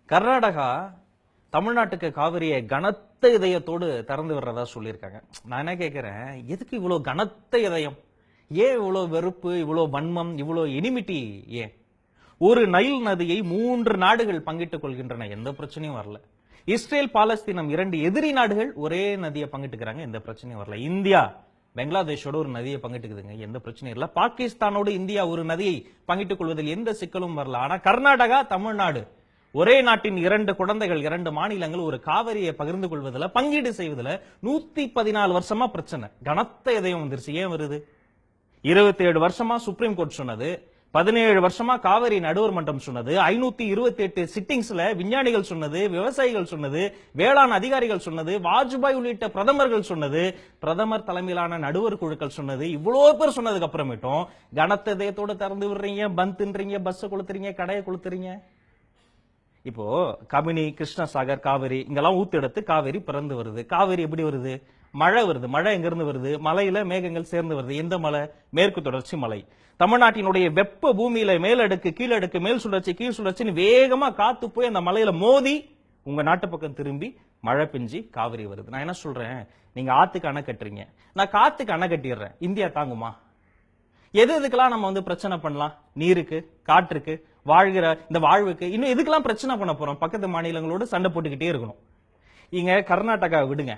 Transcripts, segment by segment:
கர்நாடகா தமிழ்நாட்டுக்கு காவிரியை கனத்த இதயத்தோடு திறந்து விடுறதா சொல்லியிருக்காங்க. நான் என்ன கேட்கிறேன், எதுக்கு இவ்வளவு கனத்த இதயம்? ஏன் இவ்வளவு வெறுப்பு, இவ்வளவு வன்மம், இவ்வளவு எனிமிட்டி? ஏன் ஒரு நைல் நதியை 3 நாடுகள் பங்கிட்டுக் கொள்கின்றன, எந்த பிரச்சனையும் வரல. இஸ்ரேல் பாலஸ்தீனம் 2 எதிரி நாடுகள் ஒரே நதியை பங்கிட்டுக்கிறாங்க, எந்த பிரச்சனையும் வரல. இந்தியா பங்களாதேஷோட ஒரு நதியை பங்கிட்டுக்குதுங்க, எந்த பிரச்சனையும் இல்ல. பாகிஸ்தானோடு இந்தியா ஒரு நதியை பங்கிட்டுக் கொள்வதில் எந்த சிக்கலும் வரல. ஆனா கர்நாடகா தமிழ்நாடு ஒரே நாட்டின் 2 குழந்தைகள், 2 மாநிலங்கள் ஒரு காவிரியை பகிர்ந்து கொள்வதில், பங்கீடு செய்வதில் 114 வருஷமா பிரச்சனை. கனத்த இதயம் வந்துருச்சு. ஏன் வருது? 27 வருஷமா சுப்ரீம் கோர்ட் சொன்னது, 17 வருஷமா காவிரி நடுவர் மன்றம் சொன்னது, 528 சிட்டிங்ஸ்ல விஞ்ஞானிகள் சொன்னது, விவசாயிகள் சொன்னது, வேளாண் அதிகாரிகள் சொன்னது, வாஜ்பாய் உள்ளிட்ட பிரதமர்கள் சொன்னது, பிரதமர் தலைமையிலான நடுவர் குழுக்கள் சொன்னது, இவ்வளவு பேர் சொன்னதுக்கு அப்புறமேட்டும் கனத்த இதயத்தோட திறந்து விடுறீங்க, பந்துன்றீங்க, பஸ் கொளுத்துறீங்க, கடையை கொளுத்துறீங்க. இப்போ கபினி, கிருஷ்ணசாகர், காவிரி இங்கெல்லாம் ஊத்தெடுத்து காவிரி பிறந்து வருது. காவிரி எப்படி வருது? மழை வருது. மழை எங்க இருந்து வருது? மலையில மேகங்கள் சேர்ந்து வருது. எந்த மலை? மேற்கு தொடர்ச்சி மலை. தமிழ்நாட்டினுடைய வெப்ப பூமியில மேலடுக்கு, கீழடுக்கு, மேல் சுழற்சி, கீழ் சுழற்சின்னு வேகமா காத்து போய் அந்த மலையில மோதி உங்க நாட்டு பக்கம் திரும்பி மழை பெஞ்சி காவிரி வருது. நான் என்ன சொல்றேன், நீங்க ஆத்துக்கு அணை கட்டுறீங்க, நான் காத்துக்கு அணை கட்டிடுறேன். இந்தியா தாங்குமா? எதுக்கெல்லாம் நம்ம பிரச்சனை பண்ணலாம்? நீருக்கு, காற்றுக்கு, வாழ்கிற இந்த வாழ்வுக்கு, இன்னும் எதுக்கெல்லாம் பிரச்சனை பண்ண போறோம்? பக்கத்து மாநிலங்களோடு சண்டை போட்டுக்கிட்டே இருக்கணும். இங்க கர்நாடகா விடுங்க,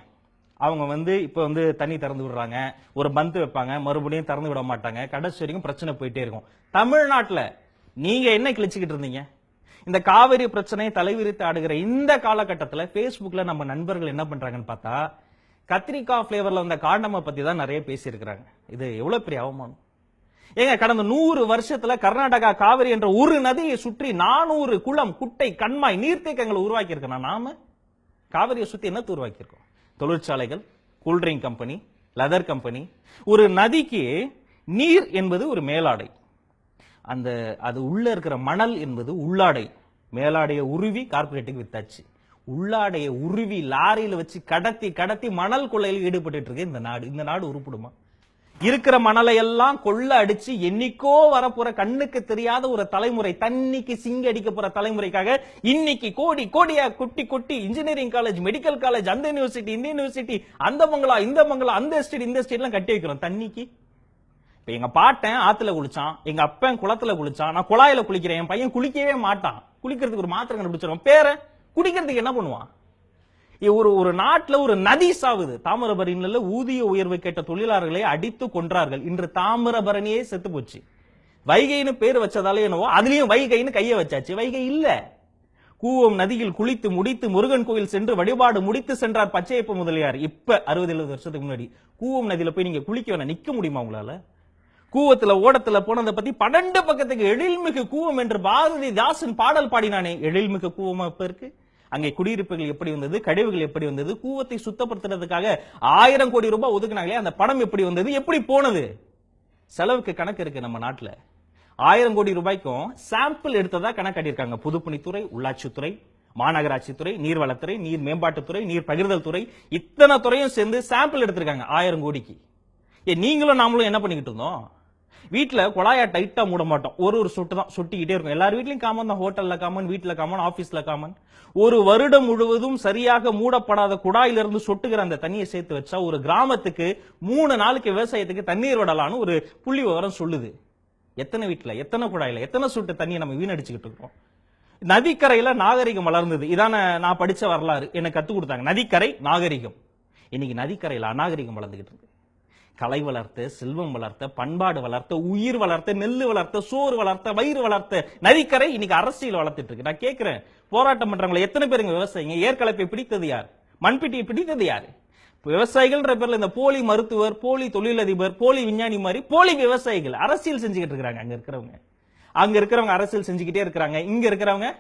அவங்க இப்ப தண்ணி திறந்து விடுறாங்க, ஒரு பந்து வைப்பாங்க, மறுபடியும் திறந்து விட மாட்டாங்க, கடைசி வரைக்கும் பிரச்சனை போயிட்டே இருக்கும். தமிழ்நாட்டுல நீங்க என்ன கிழிச்சுக்கிட்டு இருந்தீங்க? இந்த காவிரி பிரச்சனையை தலைவிரித்து ஆடுகிற இந்த காலகட்டத்தில் பேஸ்புக்ல நம்ம நண்பர்கள் என்ன பண்றாங்கன்னு பார்த்தா, கத்திரிக்காய் பிளேவர்ல வந்த காண்டமை பத்தி தான் நிறைய பேசி இருக்கிறாங்க. இது எவ்வளவு பெரிய அவமானம் ஏங்க! கடந்த 100 வருஷத்துல கர்நாடகா காவிரி என்ற ஒரு நதியை சுற்றி 400 குளம், குட்டை, கண்மாய், நீர்த்தேக்கங்களை உருவாக்கி இருக்கோம். நாம காவிரியை சுத்தி என்ன உருவாக்கி இருக்கோம்? தொழிற்சாலைகள், கூல்ட்ரிங்க் கம்பெனி, லெதர் கம்பெனி. ஒரு நதிக்கு நீர் என்பது ஒரு மேலாடை, அது உள்ள இருக்கிற மணல் என்பது உள்ளாடை. மேலாடைய உருவி கார்பரேட்டுக்கு வித்தாச்சு, உள்ளாடைய உருவி லாரியில வச்சு கடத்தி கடத்தி மணல் கொள்ளையில் ஈடுபட்டு இருக்கு இந்த நாடு. இந்த நாடு உருப்படுமா? இருக்கிற மணலை எல்லாம் கொள்ள அடிச்சு என்னைக்கோ வரப்போற கண்ணுக்கு தெரியாத ஒரு தலைமுறை, தண்ணிக்கு சிங்க அடிக்க போற தலைமுறைக்காக இன்னைக்கு கோடி கோடியா கொட்டி கொட்டி இன்ஜினியரிங் காலேஜ், மெடிக்கல் காலேஜ், அந்த யூனிவர்சிட்டி, இந்த யூனிவர்சிட்டி, அந்த பங்களா, இந்த பங்களா, அந்த எஸ்டேட், இந்த எஸ்டேட் எல்லாம் கட்டி வைக்கிறோம் தண்ணிக்கு. இப்ப எங்க பாட்டன் ஆத்துல குளிச்சான், எங்க அப்பன் குளத்துல குளிச்சான், நான் குழாயில குளிக்கிறேன். என் பையன் குளிக்கவே மாட்டான், குளிக்கிறதுக்கு ஒரு மாத்திரை கண்டுபிடிச்சிருவோம். பேர குடிக்கிறதுக்கு என்ன பண்ணுவான்? ஒரு நாட்டில் ஒரு நதி சாவுது. தாமிரபரணியில ஊதிய உயர்வு கேட்ட தொழிலாளர்களை அடித்து கொன்றார்கள். இன்று தாமிரபரணியே செத்து போச்சு. வைகைன்னு பேர் வச்சதால என்னவோ அதுலயும் வைகைன்னு கைய வச்சாச்சு. வைகை இல்ல. கூவம் நதியில் குளித்து முடித்து முருகன் கோயில் சென்று வழிபாடு முடித்து சென்றார் பச்சையப்ப முதலியார். இப்ப 60-70 வருஷத்துக்கு முன்னாடி கூவம் நதியில போய் நீங்க குளிக்க வேணா, நிக்க முடியுமா உங்களால? கூவத்துல ஓடத்துல போனதை பத்தி 12 பக்கத்துக்கு எழில்மிகு கூவம் என்று பாரதிதாசன் பாடல் பாடினானே, எழில்மிகு கூவமா இப்ப இருக்கு? அங்கே குடியிருப்புகள் எப்படி வந்தது? கழிவுகள் எப்படி வந்தது? கூவத்தை சுத்தப்படுத்துறதுக்காக 1000 கோடி ரூபாய் ஒதுக்குனாங்களே, அந்த பணம் எப்படி வந்தது? எப்படி போனது? செலவுக்கு கணக்கு இருக்கு நம்ம நாட்டுல. 1000 கோடி ரூபாய்க்கும் சாம்பிள் எடுத்ததா கணக்கு காட்டியிருக்காங்க. பொதுப்பணித்துறை, உள்ளாட்சித்துறை, மாநகராட்சித்துறை, நீர்வளத்துறை, நீர் மேம்பாட்டுத்துறை, நீர் பகிர்தல் துறை, இத்தனை துறையும் சேர்ந்து சாம்பிள் எடுத்திருக்காங்க 1000 கோடிக்கு. நீங்களும் நாமளும் என்ன பண்ணிக்கிட்டு இருந்தோம்? வீட்டுல குழாயா டைட்டா மூட மாட்டோம், ஒரு சொட்டு தான் சொட்டிக்கிட்டே இருக்கும். எல்லார் வீட்லயும் காமன் தான். ஹோட்டல்ல காமன், வீட்டுல காமன், ஆபீஸ்ல காமன். ஒரு வருடம் முழுவதும் சரியாக மூடப்படாத குழாயிலிருந்து சொட்டுகிற அந்த தண்ணியை சேர்த்து வச்சா ஒரு கிராமத்துக்கு 3 நாளுக்கு விவசாயத்துக்கு தண்ணீர் விடலான்னு ஒரு புள்ளி விவரம் சொல்லுது. எத்தனை வீட்டுல, எத்தனை குழாயில, எத்தனை சொட்டு தண்ணியை நம்ம வீணடிச்சுக்கிட்டு இருக்கோம்? நதிக்கரையில நாகரிகம் வளர்ந்தது. இதான நான் படிச்ச வரலாறு, எனக்கு கத்து கொடுத்தாங்க. நதிக்கரை நாகரிகம். இன்னைக்கு நதிக்கரையில அநாகரிகம் வளர்ந்துகிட்டு இருக்கு. கலை வளர்த்த, செல்வம் வளர்த்த, பண்பாடு வளர்த்த, உயிர் வளர்த்த, நெல்லு வளர்த்த, சோறு வளர்த்த, வயிறு வளர்த்த நதிக்கரை இன்னைக்கு அரசியல் வளர்த்துட்டு இருக்கு. நான் கேட்கிறேன், போராட்டம் பண்றவங்களை எத்தனை பேருங்க விவசாயிங்க? ஏற்கலப்பை பிடித்தது யார்? மண்பிட்டியை பிடித்தது யாரு? விவசாயிகள்ன்ற பேர்ல இந்த போலி மருத்துவர், போலி தொழிலதிபர், போலி விஞ்ஞானி மாதிரி போலி விவசாயிகள் அரசியல் செஞ்சுக்கிட்டு இருக்காங்க. அங்க இருக்கிறவங்க அரசியல் செஞ்சுக்கிட்டே இருக்கிறாங்க. இங்க இருக்கிறவங்க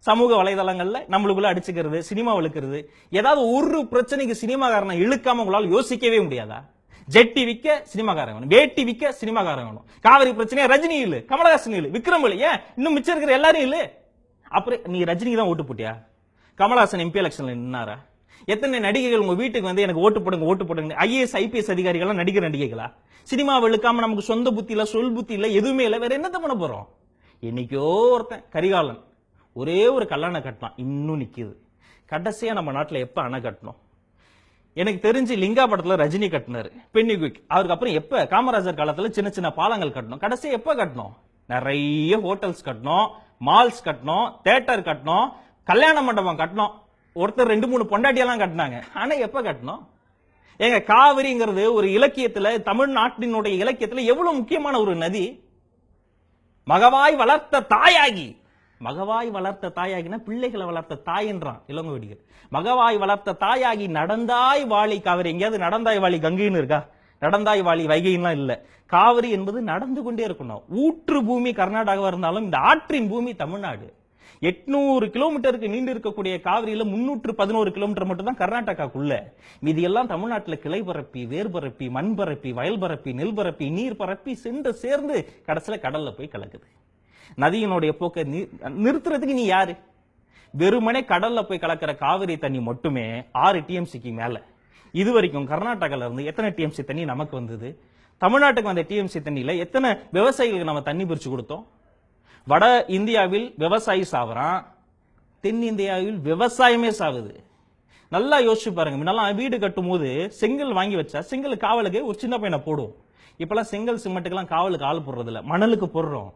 சமூக வலைதளங்கள்ல நம்மளுக்குள்ள அடிச்சுக்கிறது, சினிமா இழுக்கிறது. ஏதாவது ஒரு பிரச்சனைக்கு சினிமாக்காரனை இழுக்காம உங்களால் யோசிக்கவே முடியாதா? ஜெட்டி விக்க சினிமாக்காரன் வேணும், வேட்டி விக்க சினிமாக்காரன் வேணும். காவிரி பிரச்சனையா ரஜினி இல்ல, கமலஹாசன் இல்ல, விக்ரம் இல்ல, ஏன் இன்னும் மிச்சம் இருக்கிற எல்லாரும் இல்ல? அப்புறம் நீ ரஜினிக்கு தான் ஓட்டு போட்டியா? கமலஹாசன் எம்பி எலெக்ஷன்ல நின்னாரா? எத்தனை நடிகைகள் உங்க வீட்டுக்கு எனக்கு ஓட்டு போடுங்க, ஓட்டு போடுங்க? ஐஏஎஸ் ஐபிஎஸ் அதிகாரிகள் நடிகர் நடிகைகளா? சினிமா வெளுக்காம நமக்கு சொந்த புத்தி இல்ல, சொல் புத்தி இல்ல, எதுவுமே இல்ல, வேற என்னத்த பண்ண போறோம்? என்னைக்கோ ஒருத்தன் கரிகாலன் ஒரே ஒரு கல்லணை கட்டலாம், இன்னும் நிக்குது. கடைசியா நம்ம நாட்டுல எப்ப அணை கட்டணும்? எனக்கு தெரிஞ்சு லிங்கா படத்துல ரஜினி கட்டினாரு பென்னிகுயிக். அவருக்கு அப்புறம் எப்ப காமராஜர் காலத்துல சின்ன சின்ன பாலங்கள் கட்டணும். கடைசியா எப்ப கட்டணும்? நிறைய ஹோட்டல்ஸ் கட்டணும், மால்ஸ் கட்டணும், தியேட்டர் கட்டணும், கல்யாண மண்டபம் கட்டணும். ஒருத்தர் 2-3 பொண்டாட்டியெல்லாம் கட்டினாங்க. ஆனா எப்ப கட்டணும்? ஏங்க, காவிரிங்கிறது ஒரு இலக்கியத்துல, தமிழ்நாட்டினுடைய இலக்கியத்துல எவ்வளவு முக்கியமான ஒரு நதி. மகவாய் வளர்த்த தாயாகி, மகவாய் வளர்த்த தாயாகினா பிள்ளைகளை வளர்த்த தாயன்றான் இளங்கோவடிகள். மகவாய் வளர்த்த தாயாகி நடந்தாய் வாழி காவிரி. எங்கேயாவது நடந்தாய் வாழி கங்கைன்னு இருக்கா? நடந்தாய் வாழி வைகைலாம் இல்ல. காவிரி என்பது நடந்து கொண்டே இருக்கணும். ஊற்று பூமி கர்நாடகாவா இருந்தாலும் இந்த ஆற்றின் பூமி தமிழ்நாடு. 800 கிலோமீட்டருக்கு நீண்டு இருக்கக்கூடிய காவிரியில 311 கிலோமீட்டர் மட்டும் தான் கர்நாடகாக்குள்ள. மீதி எல்லாம் தமிழ்நாட்டுல கிளை பரப்பி, வேர் பரப்பி, மண் பரப்பி, வயல் பரப்பி, நெல் பரப்பி, நீர் பரப்பி சென்று சேர்ந்து கடைசியில கடல்ல போய் கலக்குது. நதியினுடைய போக்க நிறுத்துறதுக்கு நீ யாரு? வெறுமனே கடல்ல போய் கலக்கிற காவிரி தண்ணி மட்டுமே 6 டிஎம்சிக்கு மேல. இது வரைக்கும் கர்நாடகால இருந்து எத்தனை டிஎம்சி தண்ணி நமக்கு வந்தது? தமிழ்நாட்டுக்கு வந்த டிஎம்சி தண்ணியில எத்தனை விவசாயிகளுக்கு நம்ம தண்ணி பிரிச்சு கொடுத்தோம்? வட இந்தியாவில் விவசாயி சாவறான், தென்னிந்தியாவில் விவசாயமே சாவுது. நல்லா யோசிச்சு பாருங்க. முன்னெல்லாம் வீடு கட்டும் போது செங்கல் வாங்கி வச்சா செங்கல் காவலுக்கு ஒரு சின்ன பையனை போடுவோம். இப்பெல்லாம் செங்கல் சிமெண்ட்டுக்கெல்லாம் காவலுக்கு ஆள் போடுறது இல்ல, மணலுக்கு போடுறோம்.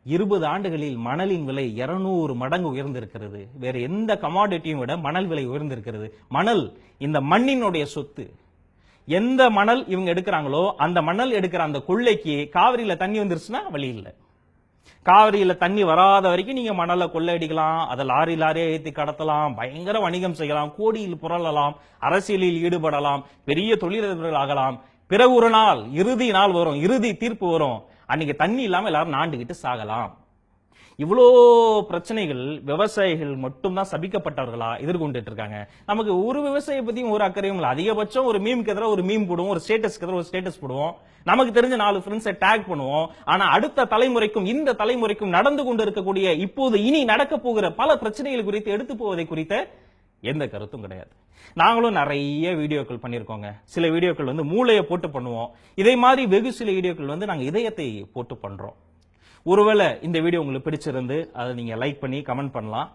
20 ஆண்டுகளில் மணலின் விலை 200 மடங்கு உயர்ந்திருக்கிறது. வேற எந்த கமாடிட்டியும் விட மணல் விலை உயர்ந்திருக்கிறது. மணல் இந்த மண்ணினுடைய சொத்து. எந்த மணல் இவங்க எடுக்கிறாங்களோ அந்த மணல் எடுக்கிற அந்த கொள்ளைக்கு காவிரியில தண்ணி வந்துருச்சுன்னா வழி இல்லை. காவிரியில தண்ணி வராத வரைக்கும் நீங்க மணலை கொள்ளையடிக்கலாம், அதை லாரியா ஏத்தி கடத்தலாம், பயங்கர வணிகம் செய்யலாம், கோடியில் புரளலாம், அரசியலில் ஈடுபடலாம், பெரிய தொழிலதிபர்கள் ஆகலாம். பிறகு ஒரு நாள் இறுதி நாள் வரும், இறுதி தீர்ப்பு வரும். அன்னைக்கு தண்ணி இல்லாம எல்லாரும் நாண்டுகிட்டு சாகலாம். இவ்வளோ பிரச்சனைகள் விவசாயிகள் மட்டும்தான் சபிக்கப்பட்டவர்களா எதிர்கொண்டுட்டு இருக்காங்க. நமக்கு ஒரு விவசாயியை பத்தியும் ஒரு அக்கறையும் இல்லை. அதிகபட்சம் ஒரு மீமுக்கு எதிராக ஒரு மீம் போடுவோம், ஒரு ஸ்டேட்டஸ்க்கு எதிராக ஒரு ஸ்டேட்டஸ் போடுவோம், நமக்கு தெரிஞ்ச 4 ஃப்ரெண்ட்ஸை டேக் பண்ணுவோம். ஆனா அடுத்த தலைமுறைக்கும் இந்த தலைமுறைக்கும் நடந்து கொண்டு இருக்கக்கூடிய இப்போது இனி நடக்க போகிற பல பிரச்சனைகள் குறித்து எடுத்து போவதை குறித்த எந்த கருத்தும் கிடையாது. நாங்களும் நிறைய வீடியோக்கள் பண்ணிருக்கோங்க. சில வீடியோக்கள் மூளையை போட்டு பண்ணுவோம். இதே மாதிரி வெகு சில வீடியோக்கள் நாங்க இதயத்தை போட்டு பண்றோம். ஒருவேளை இந்த வீடியோ உங்களுக்கு பிடிச்சிருந்து அதை நீங்க லைக் பண்ணி கமெண்ட் பண்ணலாம்.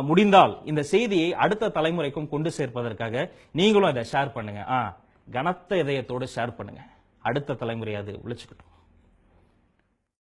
முடிந்தால் இந்த செய்தியை அடுத்த தலைமுறைக்கும் கொண்டு சேர்ப்பதற்காக நீங்களும் அதை ஷேர் பண்ணுங்க. கனத்த இதயத்தோடு ஷேர் பண்ணுங்க. அடுத்த தலைமுறை அது விழிச்சுக்கிட்டோம்.